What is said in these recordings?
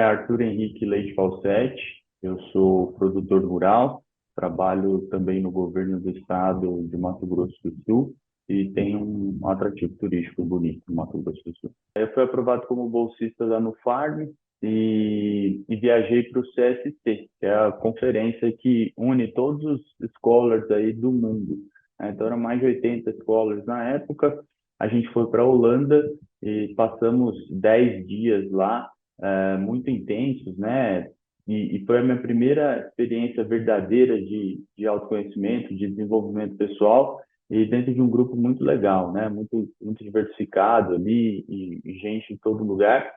Arthur Henrique Leite Falsetti, eu sou produtor rural, trabalho também no governo do estado de Mato Grosso do Sul e tenho um atrativo turístico bonito no Mato Grosso do Sul. Eu fui aprovado como bolsista da Nufarm e viajei para o CSC, que é a conferência que une todos os scholars aí do mundo. Então, eram mais de 80 scholars na época. A gente foi para a Holanda e passamos 10 dias lá, muito intensos, né? E foi a minha primeira experiência verdadeira de autoconhecimento, de desenvolvimento pessoal, e dentro de um grupo muito legal, né? Muito diversificado ali, e gente em todo lugar.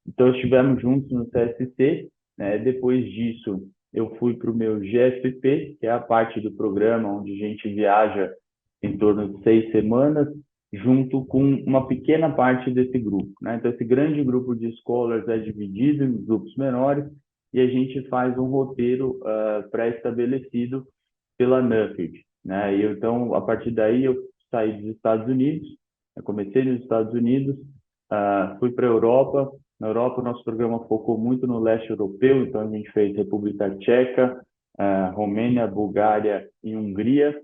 Então, estivemos juntos no CSC, né? Depois disso, eu fui para o meu GFP, que é a parte do programa onde a gente viaja em torno de 6 semanas, junto com uma pequena parte desse grupo, né? Então, esse grande grupo de scholars é dividido em grupos menores e a gente faz um roteiro pré-estabelecido pela Nuffield, né? E então, a partir daí, eu saí dos Estados Unidos, eu comecei nos Estados Unidos, fui para a Europa. Na Europa, o nosso programa focou muito no leste europeu, então a gente fez República Tcheca, Romênia, Bulgária e Hungria.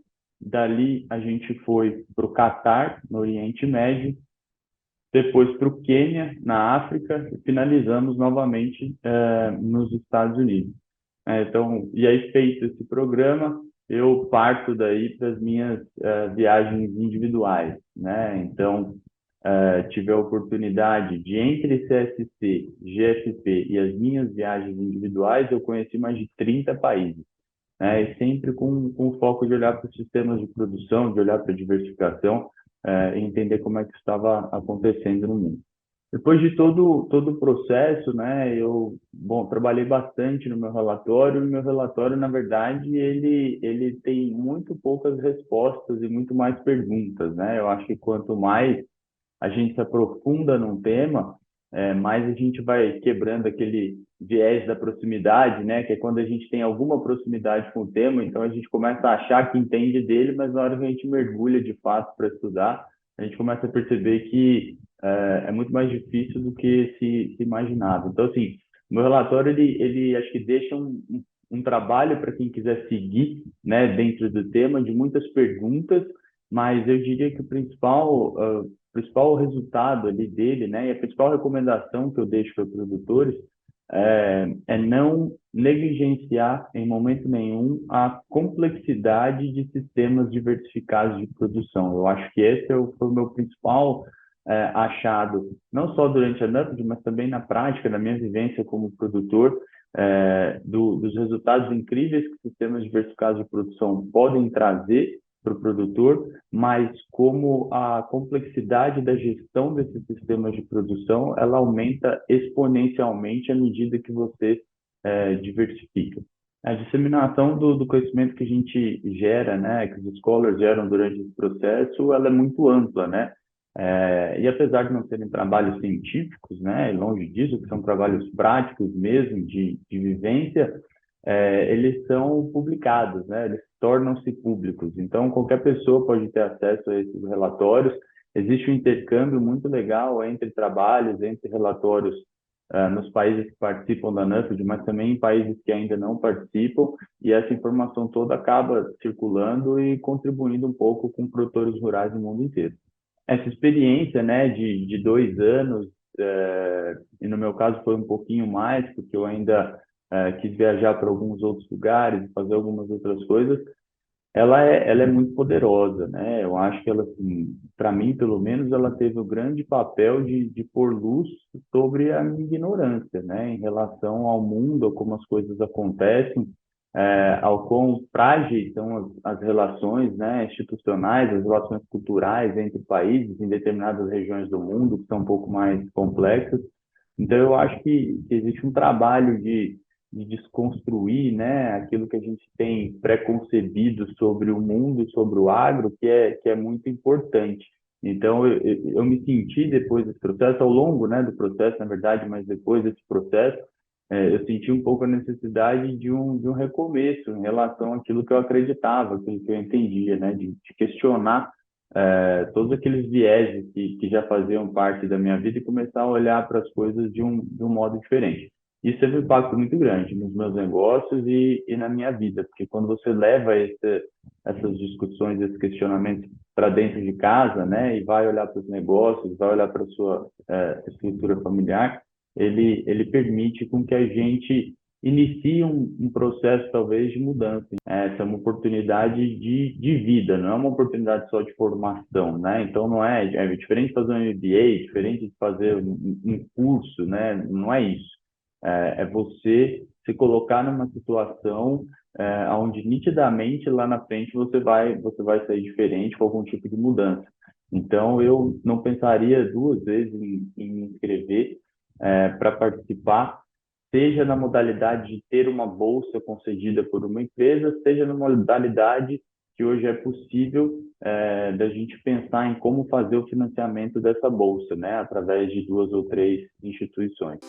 Dali, a gente foi para o Catar, no Oriente Médio, depois para o Quênia, na África, e finalizamos novamente nos Estados Unidos. Então, e aí, feito esse programa, eu parto daí para as minhas viagens individuais, né? Então, tive a oportunidade de, entre CSC, GFP e as minhas viagens individuais, eu conheci mais de 30 países, né? E sempre com o foco de olhar para os sistemas de produção, de olhar para a diversificação, e entender como é que estava acontecendo no mundo. Depois de todo o processo, né, bom, trabalhei bastante no meu relatório, e o meu relatório, na verdade, ele tem muito poucas respostas e muito mais perguntas, né? Eu acho que quanto mais a gente se aprofunda num tema, mais a gente vai quebrando aquele viés da proximidade, né? Que é quando a gente tem alguma proximidade com o tema, então a gente começa a achar que entende dele, mas na hora que a gente mergulha de fato para estudar, a gente começa a perceber que é muito mais difícil do que se imaginava. Então, assim, o meu relatório, ele acho que deixa um trabalho para quem quiser seguir, né, dentro do tema, de muitas perguntas, mas eu diria que o principal resultado ali dele, né, e a principal recomendação que eu deixo para produtores é não negligenciar em momento nenhum a complexidade de sistemas diversificados de produção. Eu acho que esse foi o meu principal achado, não só durante a NUPD, mas também na prática, na minha vivência como produtor, dos resultados incríveis que sistemas diversificados de produção podem trazer para o produtor, mas como a complexidade da gestão desses sistemas de produção, ela aumenta exponencialmente à medida que você diversifica. A disseminação do conhecimento que a gente gera, né, que os scholars geram durante esse processo, ela é muito ampla, né? E apesar de não serem trabalhos científicos, né, longe disso, que são trabalhos práticos mesmo, de vivência, eles são publicados, né? Eles tornam-se públicos. Então, qualquer pessoa pode ter acesso a esses relatórios. Existe um intercâmbio muito legal entre trabalhos, entre relatórios nos países que participam da NUFID, mas também em países que ainda não participam, e essa informação toda acaba circulando e contribuindo um pouco com produtores rurais no mundo inteiro. Essa experiência, né, de 2 anos, e no meu caso foi um pouquinho mais, porque eu ainda quis viajar para alguns outros lugares, fazer algumas outras coisas, ela é muito poderosa, né? Eu acho que ela, assim, para mim, pelo menos, ela teve o grande papel de pôr luz sobre a minha ignorância, né? Em relação ao mundo, a como as coisas acontecem, ao quão frágeis são as relações, né, institucionais, as relações culturais entre países em determinadas regiões do mundo, que são um pouco mais complexas. Então, eu acho que existe um trabalho de desconstruir, né, aquilo que a gente tem preconcebido sobre o mundo, sobre o agro, que é muito importante. Então, eu me senti depois desse processo, ao longo, né, do processo, na verdade, mas depois desse processo, eu senti um pouco a necessidade de um recomeço em relação àquilo que eu acreditava, aquilo que eu entendia, né, de questionar todos aqueles vieses que já faziam parte da minha vida e começar a olhar para as coisas de um modo diferente. Isso teve um impacto muito grande nos meus negócios e na minha vida, porque quando você leva essas discussões, esses questionamentos para dentro de casa, né, e vai olhar para os negócios, vai olhar para a sua estrutura familiar, ele permite com que a gente inicie um processo, talvez, de mudança. Essa é uma oportunidade de vida, não é uma oportunidade só de formação, né? Então, não é diferente de fazer um MBA, diferente de fazer um curso, né? Não é isso. É você se colocar numa situação onde nitidamente lá na frente você vai sair diferente com algum tipo de mudança. Então, eu não pensaria duas vezes em me inscrever para participar, seja na modalidade de ter uma bolsa concedida por uma empresa, seja na modalidade que hoje é possível da gente pensar em como fazer o financiamento dessa bolsa, né, através de duas ou três instituições.